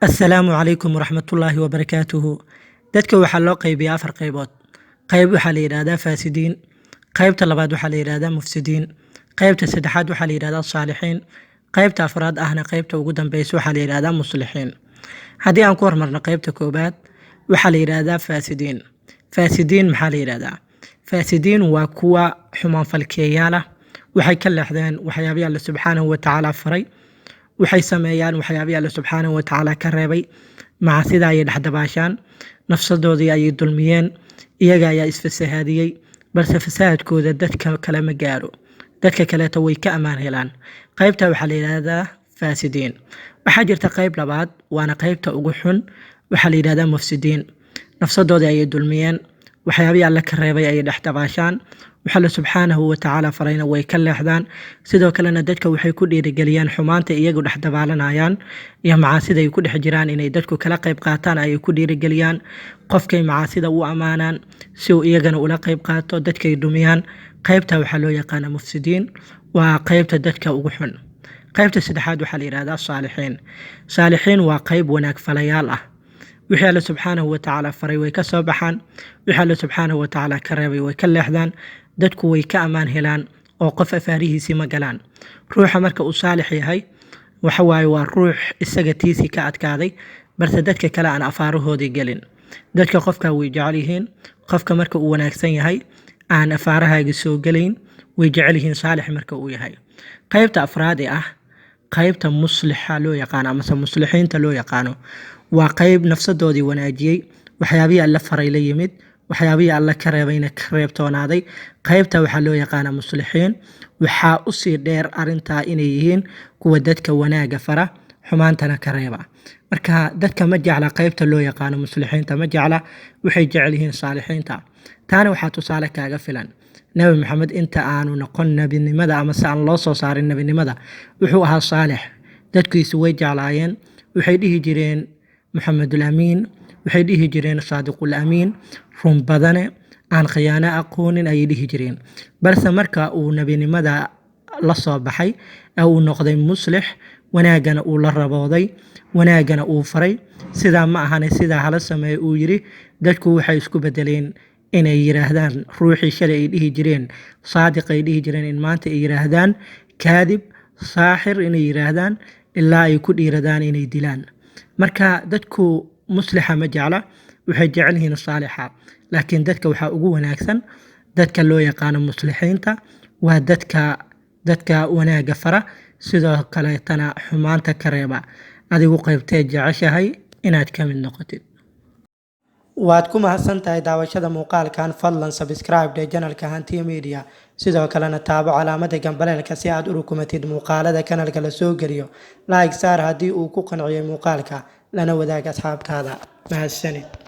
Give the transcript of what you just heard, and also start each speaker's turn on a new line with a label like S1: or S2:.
S1: السلام عليكم ورحمة الله وبركاته. dadka waxaa loo qaybiyaa afar qaybood. qayb waxaa la yiraahdaa faasidiin, qaybta labaad waxaa la yiraahdaa mufsidiin, qaybta saddexaad waxaa la yiraahdaa saalixiin, qaybta afraad ahna qaybta ugu dambeysa waxaa la yiraahdaa muslixiin. haddii aan ku hormarno qaybta koobaad, waxaa la yiraahdaa faasidiin. faasidiin maxaa la yiraahdaa? faasidiin waa kuwa xumaan falkeeyaal ah, waxay ka leexdeen waxyaabaha Alle subxaanahu wa tacaala faray, waxay sameeyaan waxyaabaha Alle subxaanahu wa tacaala ka reebay, macaasida ayay dhexdabaashaan, nafsadoodii ayay dulmiyeen, iyaga ayaa isfasahaadiyey, balse fasaadkooda dadka kale ma gaaro, dadka kaleeta way ka ammaan helaan. qaybta waxaa la yiraahdaa faasidiin. waxaa jirta qayb labaad, waana qaybta ugu xun, waxaa la yiraahdaa mufsidiin. nafsadoodii ayay dulmiyeen, waxyaabihii Alle ka reebay ayay dhexdabaashaan, waxa Alle subxaanahu wa tacaala farayna way ka leexdaan, sidoo kalena dadka waxay ku dhiirigeliyaan xumaanta iyagu dhexdabaalanayaan iyo macaasida ay ku dhex jiraan inay dadku kala qayb qaataan ayay ku dhiirigeliyaan. qofkay macaasida u ammaanaan si uu iyagana ula qayb qaato, dadkay dhumiyaan. qaybta waxaa loo yaqaana mufsidiin, waa qaybta dadka ugu xun. qaybta saddexaad waxaa la yiraahdaa saalixiin. saalixiin waa qayb wanaag falayaal ah, wixii Alle subxaanahu wa tacaala faray way ka soo baxaan, wixii Alle subxaanahu wa tacaala ka reebay way ka leexdaan, dadku way ka ammaan helaan oo qof afaarihiisii ma galaan. ruuxa marka uu saalix yahay waxa waaye waa ruux isaga tiisii ka adkaaday, balse dadka kale aan afaarahoodii gelin. dadka qofka way jecel yihiin, qofka marka uu wanaagsan yahay aan afaarahaaga soo gelayn, way jecel yihiin saalix marka uu yahay. qaybta afraad ee ah qaybta muslixa loo yaqaano amase muslixiinta loo yaqaano, waa qayb nafsadoodii wanaajiyey, waxyaabihii Alle faray la yimid, waxyaabihii Alle ka reebayna ka reebtoonaaday. qaybta waxaa loo yaqaanaa muslixiin. waxaa usii dheer arintaa inay yihiin kuwa dadka wanaaga fara, xumaantana ka reeba. marka dadka ma jecla qaybta loo yaqaano muslixiinta, ma jecla, waxay jecel yihiin saalixiinta. taana waxaa tusaale kaaga filan nabi maxamed inta aanu noqon nabinimada amase aan loo soo saarin nabinimada, wuxuu ahaa saalix. dadkiisu way jeclaayeen, waxay dhihi jireen maxamedul amiin, waxay dhihi jireen saadiqul amiin, run badane, aan khiyaano aqoonin ayay dhihi jireen. balse marka uu nabinimada la soo baxay ee uu noqday muslix, wanaagana uu la rabooday, wanaagana uu faray, sidaa ma ahane sidaa hala sameeye uu yiri, dadku waxay isku bedeleen inay yiraahdaan ruuxii shalay ay dhihi jireen saadiq ay dhihi jireen, in maanta ay yiraahdaan kaadib, saaxir inay yiraahdaan, ilaa ay ku dhiiradaan inay dilaan. marka dadku muslixa ma jecla, waxay jecel yihiin saalixa. laakiin dadka waxaa ugu wanaagsan dadka loo yaqaano muslixiinta, waa dadka wanaaga fara, sidoo kaleetana xumaanta ka reeba. adigu qaybtee jeceshahay inaad ka mid noqotid? waad ku mahadsan tahay daawashada muuqaalkan. fadlan subscribe dhe channelka Hantiya Media, sidoo kalena taabo calaamada gambaleelka si aad u rukumatid muuqaalada kanalka la soo geliyo. like saar haddii uu ku qanciyay muuqaalka, lana wadaag asxaabtaada. mahadsanid.